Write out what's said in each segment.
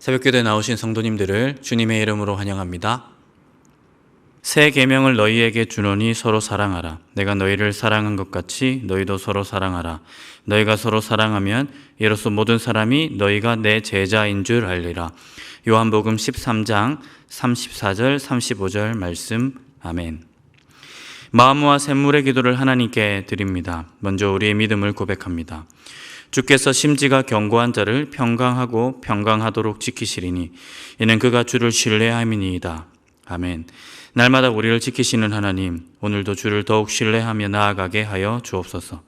새벽기도에 나오신 성도님들을 주님의 이름으로 환영합니다. 새 계명을 너희에게 주노니 서로 사랑하라. 내가 너희를 사랑한 것 같이 너희도 서로 사랑하라. 너희가 서로 사랑하면 이로써 모든 사람이 너희가 내 제자인 줄 알리라. 요한복음 13장 34절 35절 말씀. 아멘. 마음과 샘물의 기도를 하나님께 드립니다. 먼저 우리의 믿음을 고백합니다. 주께서 심지가 견고한 자를 평강하고 평강하도록 지키시리니 이는 그가 주를 신뢰함이니이다. 아멘. 날마다 우리를 지키시는 하나님, 오늘도 주를 더욱 신뢰하며 나아가게 하여 주옵소서.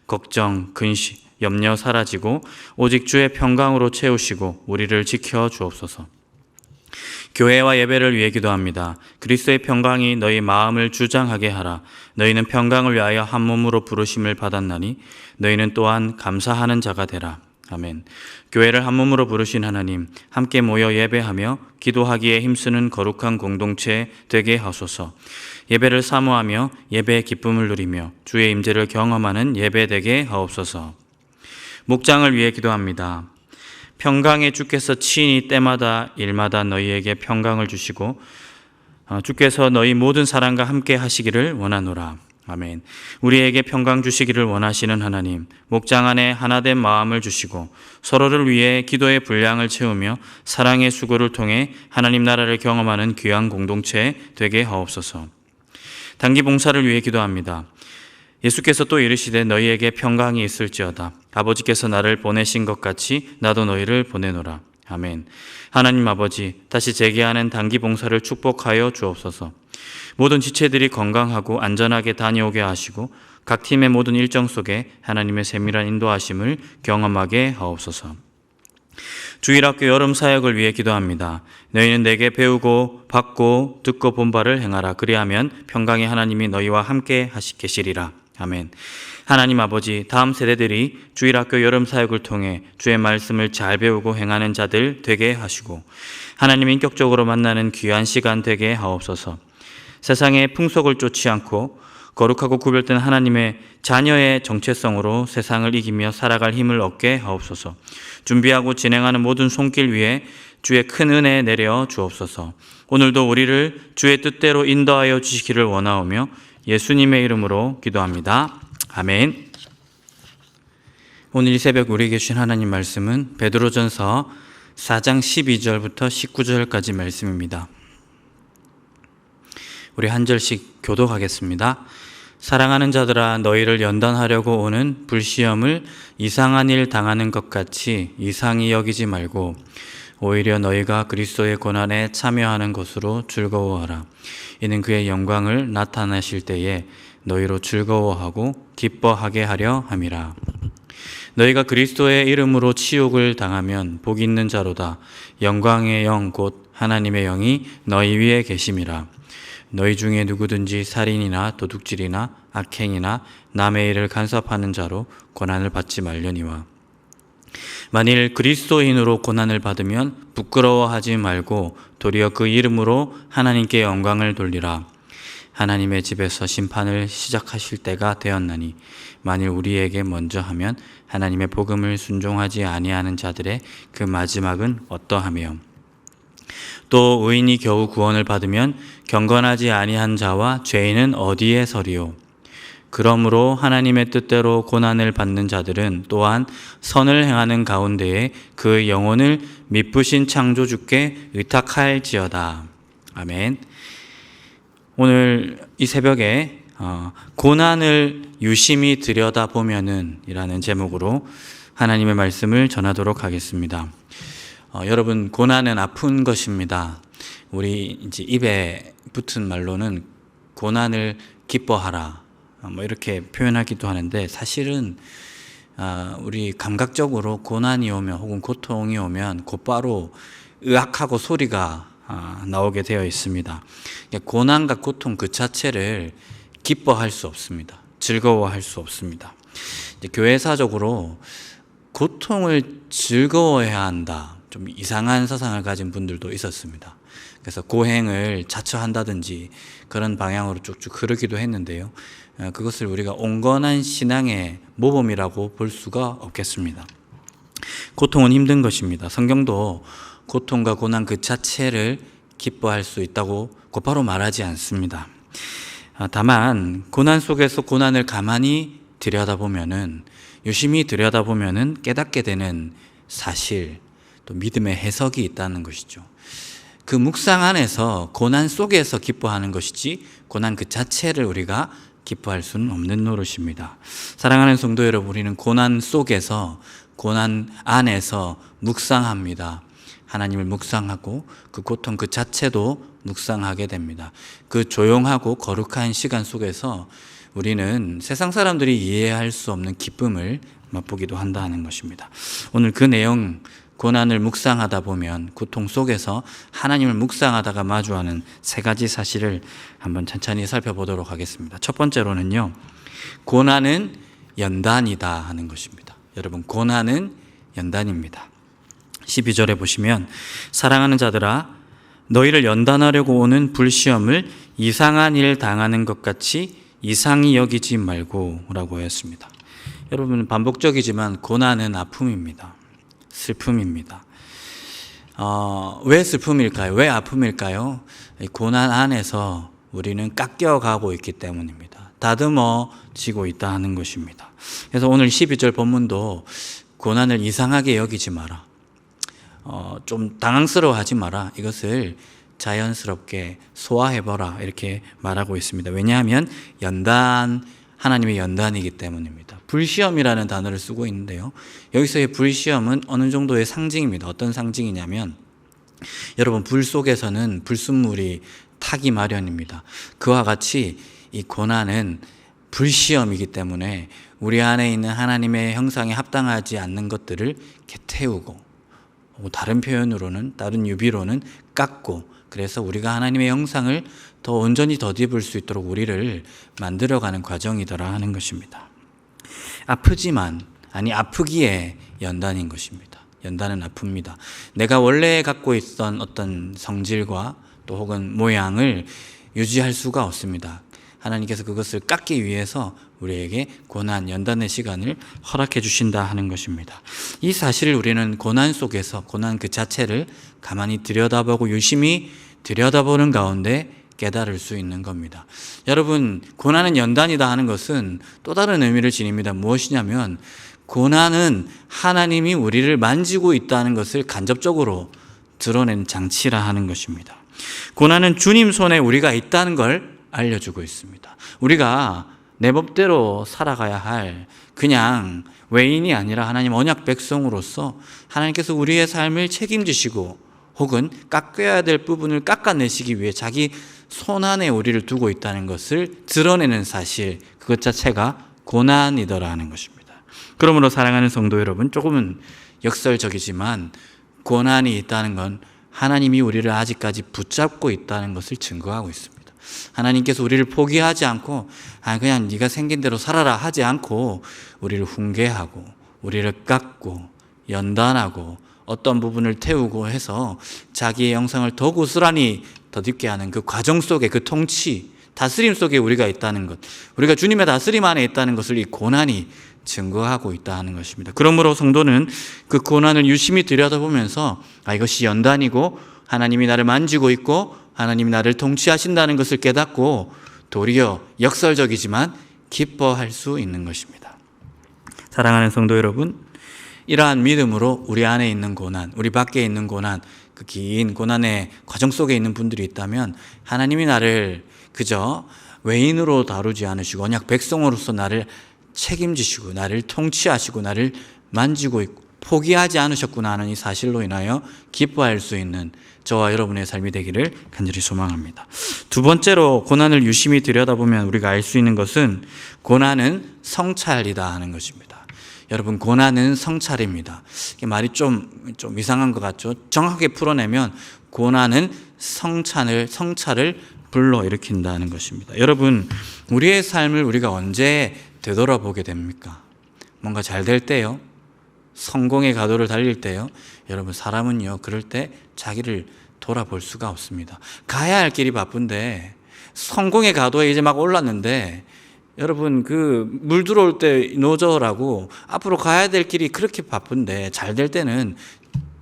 걱정, 근심, 염려 사라지고 오직 주의 평강으로 채우시고 우리를 지켜 주옵소서. 교회와 예배를 위해 기도합니다. 그리스도의 평강이 너희 마음을 주장하게 하라. 너희는 평강을 위하여 한 몸으로 부르심을 받았나니 너희는 또한 감사하는 자가 되라. 아멘. 교회를 한 몸으로 부르신 하나님, 함께 모여 예배하며 기도하기에 힘쓰는 거룩한 공동체 되게 하소서. 예배를 사모하며 예배의 기쁨을 누리며 주의 임재를 경험하는 예배 되게 하옵소서. 목장을 위해 기도합니다. 평강의 주께서 친히 때마다 일마다 너희에게 평강을 주시고 주께서 너희 모든 사람과 함께 하시기를 원하노라. 아멘. 우리에게 평강 주시기를 원하시는 하나님, 목장 안에 하나된 마음을 주시고 서로를 위해 기도의 분량을 채우며 사랑의 수고를 통해 하나님 나라를 경험하는 귀한 공동체 되게 하옵소서. 단기 봉사를 위해 기도합니다. 예수께서 또 이르시되 너희에게 평강이 있을지어다. 아버지께서 나를 보내신 것 같이 나도 너희를 보내노라. 아멘. 하나님 아버지, 다시 재개하는 단기 봉사를 축복하여 주옵소서. 모든 지체들이 건강하고 안전하게 다녀오게 하시고 각 팀의 모든 일정 속에 하나님의 세밀한 인도하심을 경험하게 하옵소서. 주일학교 여름 사역을 위해 기도합니다. 너희는 내게 배우고 받고 듣고 본 바를 행하라. 그리하면 평강의 하나님이 너희와 함께 계시리라. 아멘. 하나님 아버지, 다음 세대들이 주일학교 여름 사역을 통해 주의 말씀을 잘 배우고 행하는 자들 되게 하시고 하나님 인격적으로 만나는 귀한 시간 되게 하옵소서. 세상의 풍속을 쫓지 않고 거룩하고 구별된 하나님의 자녀의 정체성으로 세상을 이기며 살아갈 힘을 얻게 하옵소서. 준비하고 진행하는 모든 손길 위에 주의 큰 은혜 내려 주옵소서. 오늘도 우리를 주의 뜻대로 인도하여 주시기를 원하오며 예수님의 이름으로 기도합니다. 아멘. 오늘 이 새벽 우리에게 주신 하나님 말씀은 베드로전서 4장 12절부터 19절까지 말씀입니다. 우리 한 절씩 교독하겠습니다. 사랑하는 자들아, 너희를 연단하려고 오는 불시험을 이상한 일 당하는 것 같이 이상히 여기지 말고 오히려 너희가 그리스도의 고난에 참여하는 것으로 즐거워하라. 이는 그의 영광을 나타내실 때에 너희로 즐거워하고 기뻐하게 하려 함이라. 너희가 그리스도의 이름으로 치욕을 당하면 복 있는 자로다. 영광의 영 곧 하나님의 영이 너희 위에 계심이라. 너희 중에 누구든지 살인이나 도둑질이나 악행이나 남의 일을 간섭하는 자로 고난을 받지 말려니와. 만일 그리스도인으로 고난을 받으면 부끄러워하지 말고 도리어 그 이름으로 하나님께 영광을 돌리라. 하나님의 집에서 심판을 시작하실 때가 되었나니 만일 우리에게 먼저 하면 하나님의 복음을 순종하지 아니하는 자들의 그 마지막은 어떠하며 또 의인이 겨우 구원을 받으면 경건하지 아니한 자와 죄인은 어디에 서리요. 그러므로 하나님의 뜻대로 고난을 받는 자들은 또한 선을 행하는 가운데에 그 영혼을 미쁘신 창조주께 의탁할지어다. 아멘. 오늘 이 새벽에 고난을 유심히 들여다보면은 이라는 제목으로 하나님의 말씀을 전하도록 하겠습니다. 여러분, 고난은 아픈 것입니다. 우리 이제 입에 붙은 말로는 고난을 기뻐하라 이렇게 표현하기도 하는데 사실은 우리 감각적으로 고난이 오면 혹은 고통이 오면 곧바로 으악하고 소리가 나오게 되어 있습니다. 고난과 고통 그 자체를 기뻐할 수 없습니다. 즐거워할 수 없습니다. 이제 교회사적으로 고통을 즐거워해야 한다, 좀 이상한 사상을 가진 분들도 있었습니다. 그래서 고행을 자처한다든지 그런 방향으로 쭉쭉 흐르기도 했는데요. 그것을 우리가 온건한 신앙의 모범이라고 볼 수가 없겠습니다. 고통은 힘든 것입니다. 성경도 고통과 고난 그 자체를 기뻐할 수 있다고 곧바로 말하지 않습니다. 다만 고난 속에서 고난을 가만히 들여다보면은, 유심히 들여다보면은 깨닫게 되는 사실, 또 믿음의 해석이 있다는 것이죠. 그 묵상 안에서 고난 속에서 기뻐하는 것이지 고난 그 자체를 우리가 기뻐할 수는 없는 노릇입니다. 사랑하는 성도 여러분, 우리는 고난 속에서, 고난 안에서 묵상합니다. 하나님을 묵상하고 그 고통 그 자체도 묵상하게 됩니다. 그 조용하고 거룩한 시간 속에서 우리는 세상 사람들이 이해할 수 없는 기쁨을 맛보기도 한다는 것입니다. 오늘 그 내용, 고난을 묵상하다 보면 고통 속에서 하나님을 묵상하다가 마주하는 세 가지 사실을 한번 천천히 살펴보도록 하겠습니다. 첫 번째로는요, 고난은 연단이다 하는 것입니다. 여러분, 고난은 연단입니다. 12절에 보시면, 사랑하는 자들아 너희를 연단하려고 오는 불시험을 이상한 일 당하는 것 같이 이상히 여기지 말고 라고 했습니다. 여러분, 반복적이지만 고난은 아픔입니다. 슬픔입니다. 왜 슬픔일까요? 왜 아픔일까요? 고난 안에서 우리는 깎여가고 있기 때문입니다. 다듬어지고 있다 하는 것입니다. 그래서 오늘 12절 본문도 고난을 이상하게 여기지 마라. 좀 당황스러워하지 마라. 이것을 자연스럽게 소화해보라. 이렇게 말하고 있습니다. 왜냐하면 하나님의 연단이기 때문입니다. 불시험이라는 단어를 쓰고 있는데요, 여기서의 불시험은 어느 정도의 상징입니다. 어떤 상징이냐면, 여러분, 불 속에서는 불순물이 타기 마련입니다. 그와 같이 이 고난은 불시험이기 때문에 우리 안에 있는 하나님의 형상에 합당하지 않는 것들을 이렇게 태우고, 다른 표현으로는, 다른 유비로는 깎고, 그래서 우리가 하나님의 형상을 더 온전히 덧입을 수 있도록 우리를 만들어가는 과정이더라 하는 것입니다. 아프기에 연단인 것입니다. 연단은 아픕니다. 내가 원래 갖고 있던 어떤 성질과 또 혹은 모양을 유지할 수가 없습니다. 하나님께서 그것을 깎기 위해서 우리에게 고난, 연단의 시간을 허락해 주신다 하는 것입니다. 이 사실을 우리는 고난 속에서, 고난 그 자체를 가만히 들여다보고 유심히 들여다보는 가운데 깨달을 수 있는 겁니다. 여러분, 고난은 연단이다 하는 것은 또 다른 의미를 지닙니다. 무엇이냐면, 고난은 하나님이 우리를 만지고 있다는 것을 간접적으로 드러낸 장치라 하는 것입니다. 고난은 주님 손에 우리가 있다는 걸 알려주고 있습니다. 우리가 내 법대로 살아가야 할 그냥 외인이 아니라 하나님 언약 백성으로서 하나님께서 우리의 삶을 책임지시고 혹은 깎여야 될 부분을 깎아내시기 위해 자기 손 안에 우리를 두고 있다는 것을 드러내는 사실, 그것 자체가 고난이더라 하는 것입니다. 그러므로 사랑하는 성도 여러분, 조금은 역설적이지만 고난이 있다는 건 하나님이 우리를 아직까지 붙잡고 있다는 것을 증거하고 있습니다. 하나님께서 우리를 포기하지 않고 그냥 네가 생긴 대로 살아라 하지 않고 우리를 훈계하고 우리를 깎고 연단하고 어떤 부분을 태우고 해서 자기의 영성을 더 고스란히 덧입게 하는 그 과정 속에, 그 통치, 다스림 속에 우리가 있다는 것, 우리가 주님의 다스림 안에 있다는 것을 이 고난이 증거하고 있다 하는 것입니다. 그러므로 성도는 그 고난을 유심히 들여다보면서 이것이 연단이고 하나님이 나를 만지고 있고 하나님이 나를 통치하신다는 것을 깨닫고 도리어 역설적이지만 기뻐할 수 있는 것입니다. 사랑하는 성도 여러분, 이러한 믿음으로 우리 안에 있는 고난, 우리 밖에 있는 고난, 그 긴 고난의 과정 속에 있는 분들이 있다면 하나님이 나를 그저 외인으로 다루지 않으시고 언약 백성으로서 나를 책임지시고 나를 통치하시고 나를 만지고 있고 포기하지 않으셨구나 하는 이 사실로 인하여 기뻐할 수 있는 저와 여러분의 삶이 되기를 간절히 소망합니다. 두 번째로 고난을 유심히 들여다보면 우리가 알 수 있는 것은 고난은 성찰이다 하는 것입니다. 여러분, 고난은 성찰입니다. 말이 좀 이상한 것 같죠? 정확하게 풀어내면 고난은 성찰을 불러일으킨다는 것입니다. 여러분, 우리의 삶을 우리가 언제 되돌아보게 됩니까? 뭔가 잘 될 때요? 성공의 가도를 달릴 때요? 여러분, 사람은요, 그럴 때 자기를 돌아볼 수가 없습니다. 가야 할 길이 바쁜데 성공의 가도에 이제 막 올랐는데 여러분, 그 물 들어올 때 노저라고 앞으로 가야 될 길이 그렇게 바쁜데 잘 될 때는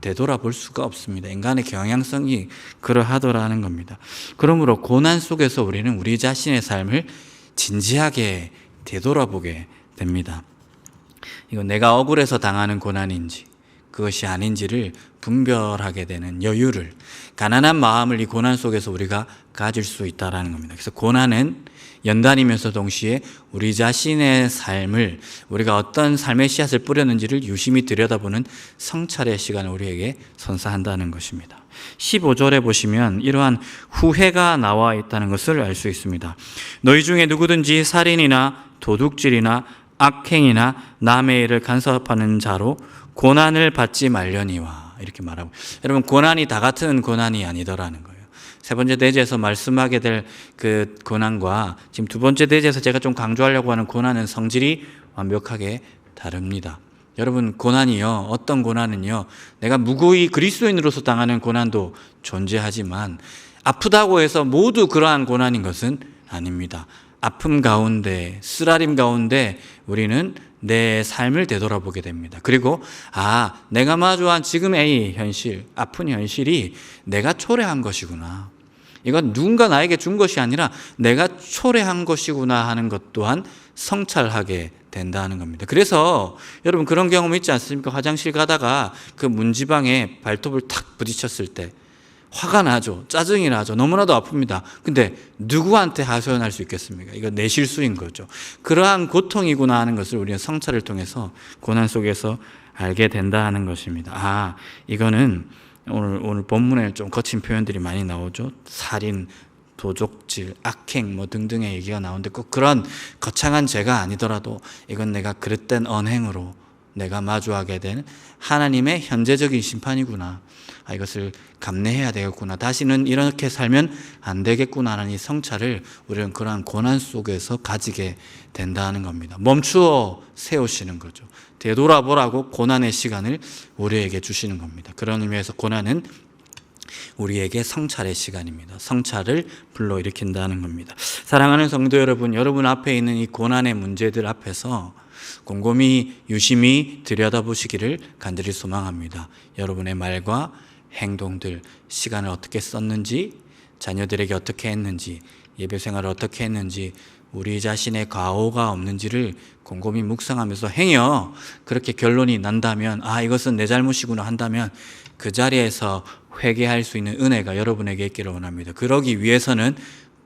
되돌아볼 수가 없습니다. 인간의 경향성이 그러하더라는 겁니다. 그러므로 고난 속에서 우리는 우리 자신의 삶을 진지하게 되돌아보게 됩니다. 이건 내가 억울해서 당하는 고난인지 그것이 아닌지를 분별하게 되는 여유를, 가난한 마음을 이 고난 속에서 우리가 가질 수 있다는 겁니다. 그래서 고난은 연단이면서 동시에 우리 자신의 삶을, 우리가 어떤 삶의 씨앗을 뿌렸는지를 유심히 들여다보는 성찰의 시간을 우리에게 선사한다는 것입니다. 15절에 보시면 이러한 후회가 나와 있다는 것을 알 수 있습니다. 너희 중에 누구든지 살인이나 도둑질이나 악행이나 남의 일을 간섭하는 자로 고난을 받지 말려니와, 이렇게 말하고, 여러분 고난이 다 같은 고난이 아니더라는 거예요. 세 번째 대제에서 말씀하게 될 그 고난과 지금 두 번째 대제에서 제가 좀 강조하려고 하는 고난은 성질이 완벽하게 다릅니다. 여러분 고난이요, 어떤 고난은요, 내가 무고히 그리스도인으로서 당하는 고난도 존재하지만 아프다고 해서 모두 그러한 고난인 것은 아닙니다. 아픔 가운데, 쓰라림 가운데 우리는 내 삶을 되돌아보게 됩니다. 그리고 내가 마주한 지금의 현실, 아픈 현실이 내가 초래한 것이구나, 이건 누군가 나에게 준 것이 아니라 내가 초래한 것이구나 하는 것 또한 성찰하게 된다는 겁니다. 그래서 여러분 그런 경험 있지 않습니까? 화장실 가다가 그 문지방에 발톱을 탁 부딪혔을 때 화가 나죠. 짜증이 나죠. 너무나도 아픕니다. 근데 누구한테 하소연할 수 있겠습니까? 이거 내 실수인 거죠. 그러한 고통이구나 하는 것을 우리는 성찰을 통해서 고난 속에서 알게 된다는 것입니다. 이거는 오늘 본문에 좀 거친 표현들이 많이 나오죠. 살인, 도적질, 악행 등등의 얘기가 나오는데 꼭 그런 거창한 죄가 아니더라도 이건 내가 그릇된 언행으로 내가 마주하게 된 하나님의 현재적인 심판이구나, 이것을 감내해야 되겠구나, 다시는 이렇게 살면 안 되겠구나 하는 이 성찰을 우리는 그러한 고난 속에서 가지게 된다는 겁니다. 멈추어 세우시는 거죠. 되돌아보라고 고난의 시간을 우리에게 주시는 겁니다. 그런 의미에서 고난은 우리에게 성찰의 시간입니다. 성찰을 불러일으킨다는 겁니다. 사랑하는 성도 여러분, 여러분 앞에 있는 이 고난의 문제들 앞에서 곰곰이 유심히 들여다보시기를 간절히 소망합니다. 여러분의 말과 행동들, 시간을 어떻게 썼는지, 자녀들에게 어떻게 했는지, 예배 생활을 어떻게 했는지, 우리 자신의 과오가 없는지를 곰곰이 묵상하면서 행여 그렇게 결론이 난다면 이것은 내 잘못이구나 한다면 그 자리에서 회개할 수 있는 은혜가 여러분에게 있기를 원합니다. 그러기 위해서는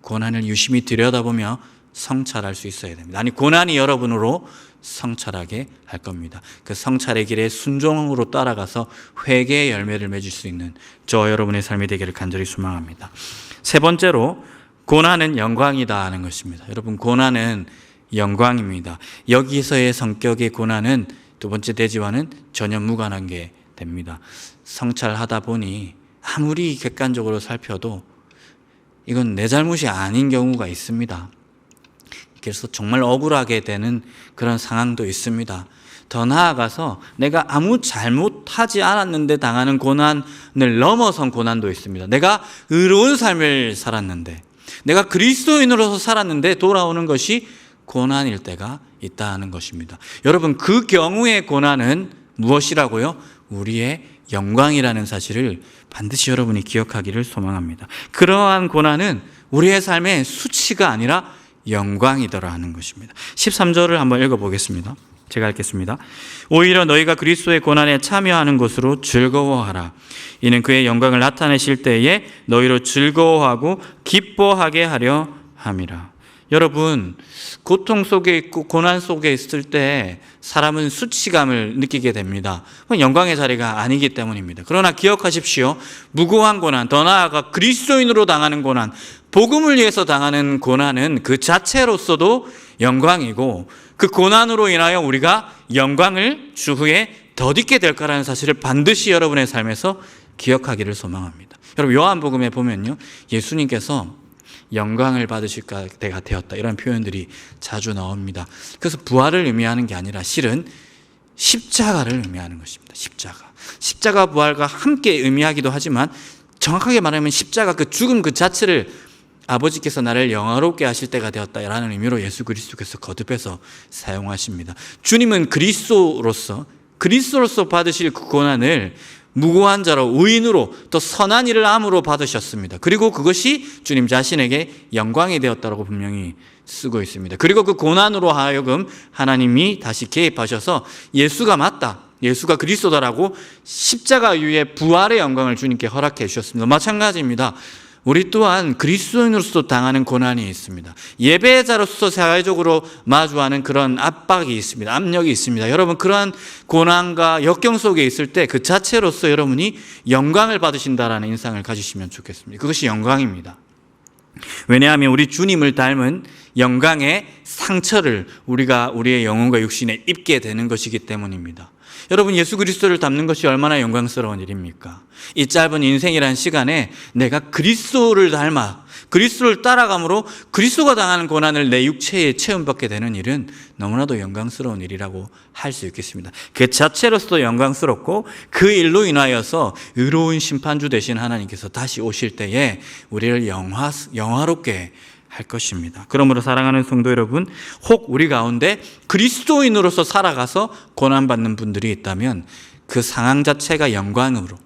고난을 유심히 들여다보며 성찰할 수 있어야 됩니다. 고난이 여러분으로 성찰하게 할 겁니다. 그 성찰의 길에 순종으로 따라가서 회개의 열매를 맺을 수 있는 저 여러분의 삶이 되기를 간절히 소망합니다. 세 번째로 고난은 영광이다 하는 것입니다. 여러분 고난은 영광입니다. 여기서의 성격의 고난은 두 번째 대지와는 전혀 무관한 게 됩니다. 성찰하다 보니 아무리 객관적으로 살펴도 이건 내 잘못이 아닌 경우가 있습니다. 그래서 정말 억울하게 되는 그런 상황도 있습니다. 더 나아가서 내가 아무 잘못하지 않았는데 당하는 고난을 넘어선 고난도 있습니다. 내가 의로운 삶을 살았는데, 내가 그리스도인으로서 살았는데 돌아오는 것이 고난일 때가 있다는 것입니다. 여러분 그 경우의 고난은 무엇이라고요? 우리의 영광이라는 사실을 반드시 여러분이 기억하기를 소망합니다. 그러한 고난은 우리의 삶의 수치가 아니라 영광이더라 하는 것입니다. 13절을 한번 읽어보겠습니다. 제가 읽겠습니다. 오히려 너희가 그리스도의 고난에 참여하는 것으로 즐거워하라. 이는 그의 영광을 나타내실 때에 너희로 즐거워하고 기뻐하게 하려 함이라. 여러분 고통 속에 있고 고난 속에 있을 때 사람은 수치감을 느끼게 됩니다. 그건 영광의 자리가 아니기 때문입니다. 그러나 기억하십시오. 무고한 고난, 더 나아가 그리스도인으로 당하는 고난, 복음을 위해서 당하는 고난은 그 자체로서도 영광이고, 그 고난으로 인하여 우리가 영광을 추후에 덧입게 될 거라는 사실을 반드시 여러분의 삶에서 기억하기를 소망합니다. 여러분 요한복음에 보면요, 예수님께서 영광을 받으실 때가 되었다, 이런 표현들이 자주 나옵니다. 그래서 부활을 의미하는 게 아니라 실은 십자가를 의미하는 것입니다. 십자가 부활과 함께 의미하기도 하지만 정확하게 말하면 십자가 그 죽음 그 자체를 아버지께서 나를 영화롭게 하실 때가 되었다라는 의미로 예수 그리스도께서 거듭해서 사용하십니다. 주님은 그리스도로서 받으실 그 고난을 무고한 자로 의인으로 또 선한 일을 암으로 받으셨습니다. 그리고 그것이 주님 자신에게 영광이 되었다고 분명히 쓰고 있습니다. 그리고 그 고난으로 하여금 하나님이 다시 개입하셔서 예수가 맞다, 예수가 그리스도다라고 십자가 위에 부활의 영광을 주님께 허락해 주셨습니다. 마찬가지입니다. 우리 또한 그리스도인으로서 당하는 고난이 있습니다. 예배자로서 사회적으로 마주하는 그런 압박이 있습니다. 압력이 있습니다. 여러분, 그러한 고난과 역경 속에 있을 때 그 자체로서 여러분이 영광을 받으신다라는 인상을 가지시면 좋겠습니다. 그것이 영광입니다. 왜냐하면 우리 주님을 닮은 영광의 상처를 우리가 우리의 영혼과 육신에 입게 되는 것이기 때문입니다. 여러분, 예수 그리스도를 닮는 것이 얼마나 영광스러운 일입니까? 이 짧은 인생이라는 시간에 내가 그리스도를 닮아 그리스도를 따라감으로 그리스도가 당하는 고난을 내 육체에 체험받게 되는 일은 너무나도 영광스러운 일이라고 할 수 있겠습니다. 그 자체로서도 영광스럽고 그 일로 인하여서 의로운 심판주 되신 하나님께서 다시 오실 때에 우리를 영화롭게 할 것입니다. 그러므로 사랑하는 성도 여러분, 혹 우리 가운데 그리스도인으로서 살아가서 고난받는 분들이 있다면 그 상황 자체가 영광으로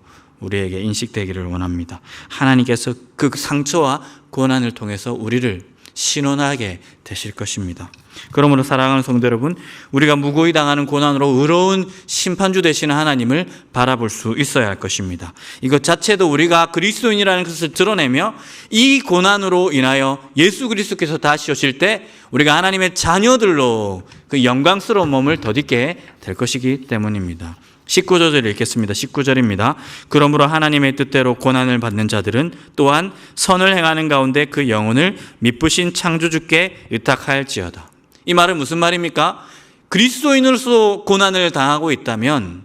우리에게 인식되기를 원합니다. 하나님께서 그 상처와 고난을 통해서 우리를 신원하게 되실 것입니다. 그러므로 사랑하는 성도 여러분, 우리가 무고히 당하는 고난으로 의로운 심판주 되시는 하나님을 바라볼 수 있어야 할 것입니다. 이것 자체도 우리가 그리스도인이라는 것을 드러내며 이 고난으로 인하여 예수 그리스도께서 다시 오실 때 우리가 하나님의 자녀들로 그 영광스러운 몸을 덧입게 될 것이기 때문입니다. 19절을 읽겠습니다. 19절입니다. 그러므로 하나님의 뜻대로 고난을 받는 자들은 또한 선을 행하는 가운데 그 영혼을 미쁘신 창조주께 의탁하일지어다. 이 말은 무슨 말입니까? 그리스도인으로서 고난을 당하고 있다면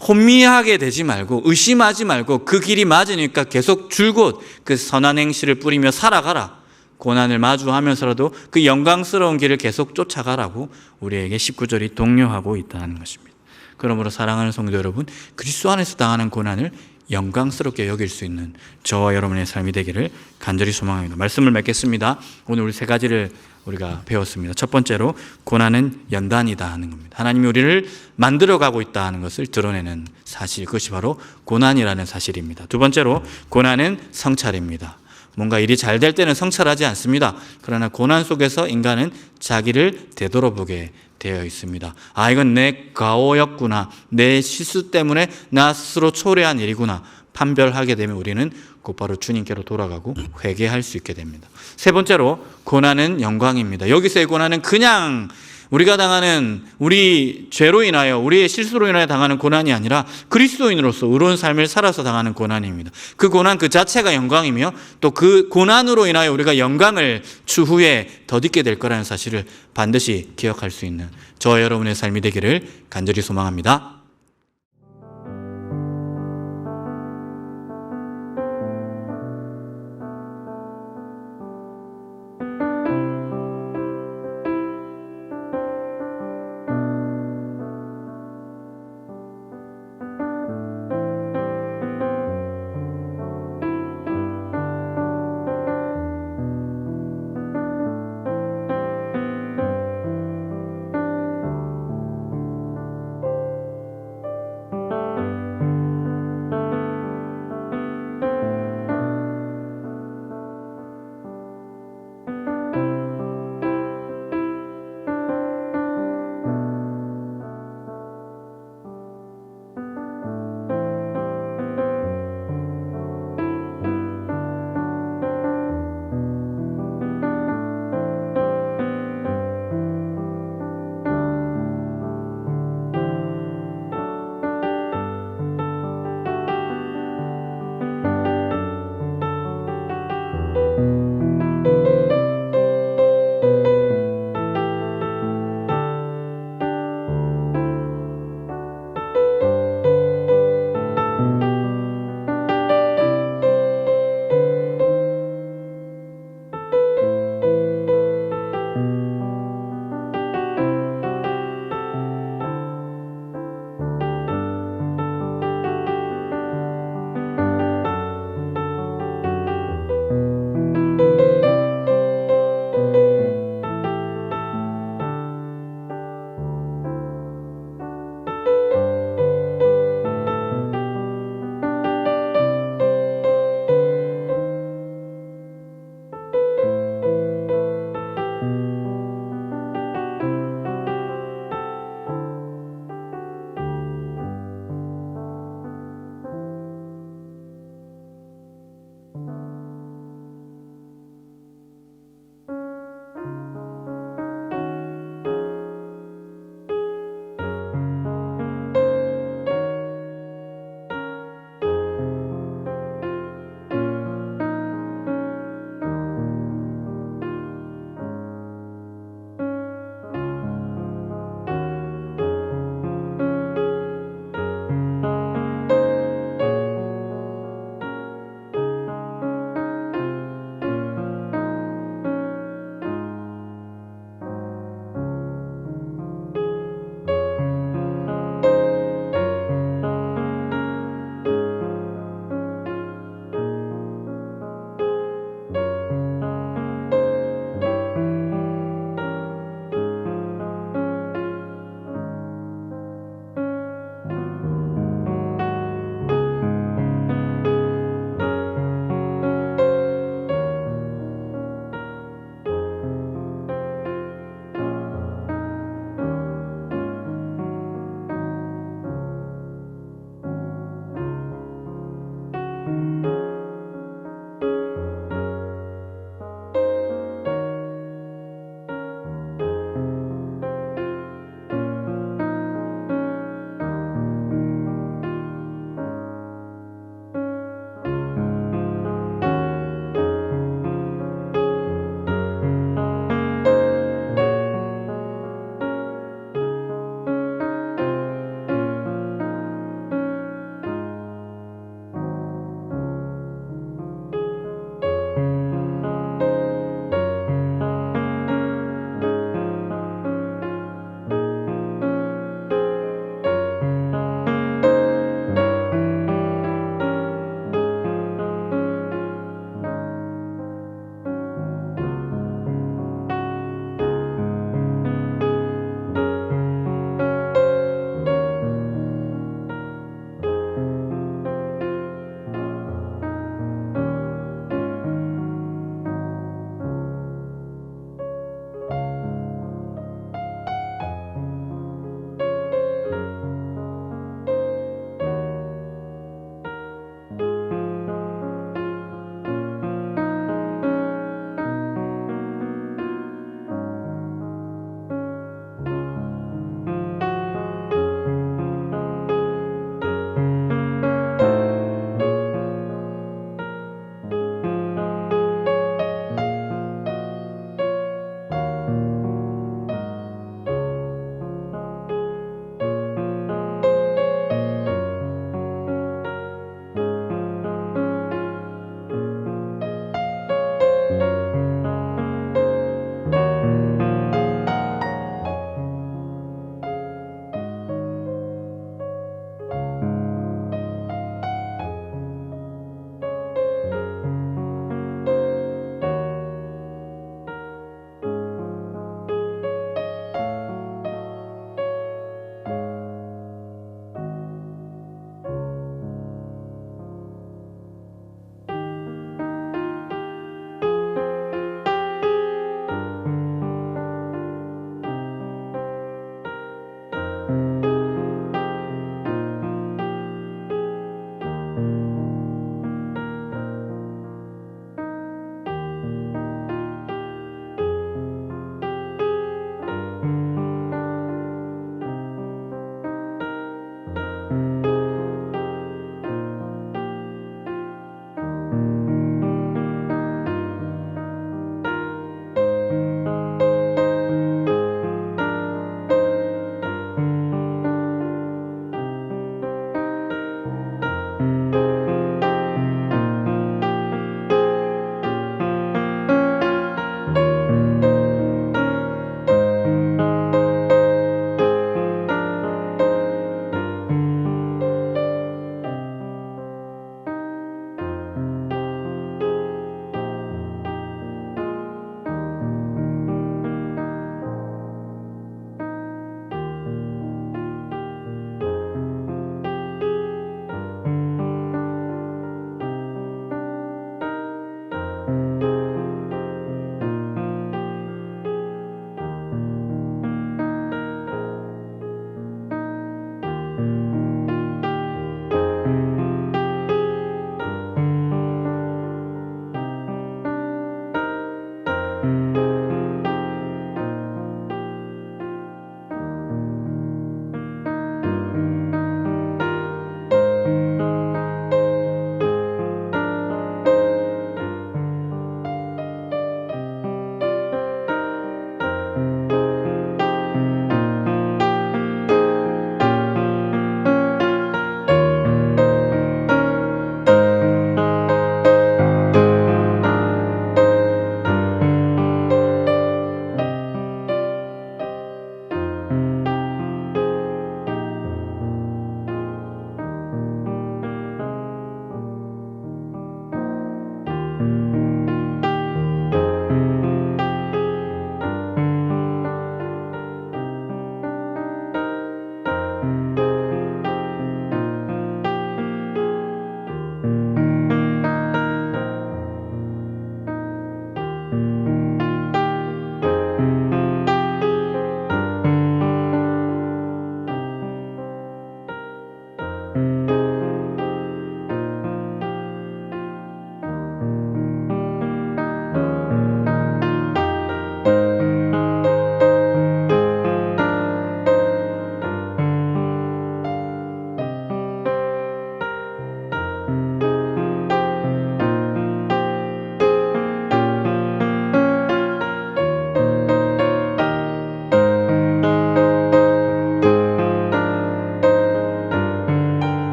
혼미하게 되지 말고 의심하지 말고 그 길이 맞으니까 계속 줄곧 그 선한 행실을 뿌리며 살아가라. 고난을 마주하면서라도 그 영광스러운 길을 계속 쫓아가라고 우리에게 19절이 독려하고 있다는 것입니다. 그러므로 사랑하는 성도 여러분, 그리스도 안에서 당하는 고난을 영광스럽게 여길 수 있는 저와 여러분의 삶이 되기를 간절히 소망합니다. 말씀을 맺겠습니다. 오늘 우리 세 가지를 우리가 배웠습니다. 첫 번째로 고난은 연단이다 하는 겁니다. 하나님이 우리를 만들어가고 있다 하는 것을 드러내는 사실, 그것이 바로 고난이라는 사실입니다. 두 번째로 고난은 성찰입니다. 뭔가 일이 잘 될 때는 성찰하지 않습니다. 그러나 고난 속에서 인간은 자기를 되돌아보게 되어 있습니다. 아, 이건 내 과오였구나. 내 실수 때문에 나 스스로 초래한 일이구나. 판별하게 되면 우리는 곧바로 주님께로 돌아가고 회개할 수 있게 됩니다. 세 번째로 고난은 영광입니다. 여기서의 고난은 그냥 우리가 당하는 우리 죄로 인하여 우리의 실수로 인하여 당하는 고난이 아니라 그리스도인으로서 의로운 삶을 살아서 당하는 고난입니다. 그 고난 그 자체가 영광이며 또 그 고난으로 인하여 우리가 영광을 추후에 덧입게 될 거라는 사실을 반드시 기억할 수 있는 저와 여러분의 삶이 되기를 간절히 소망합니다.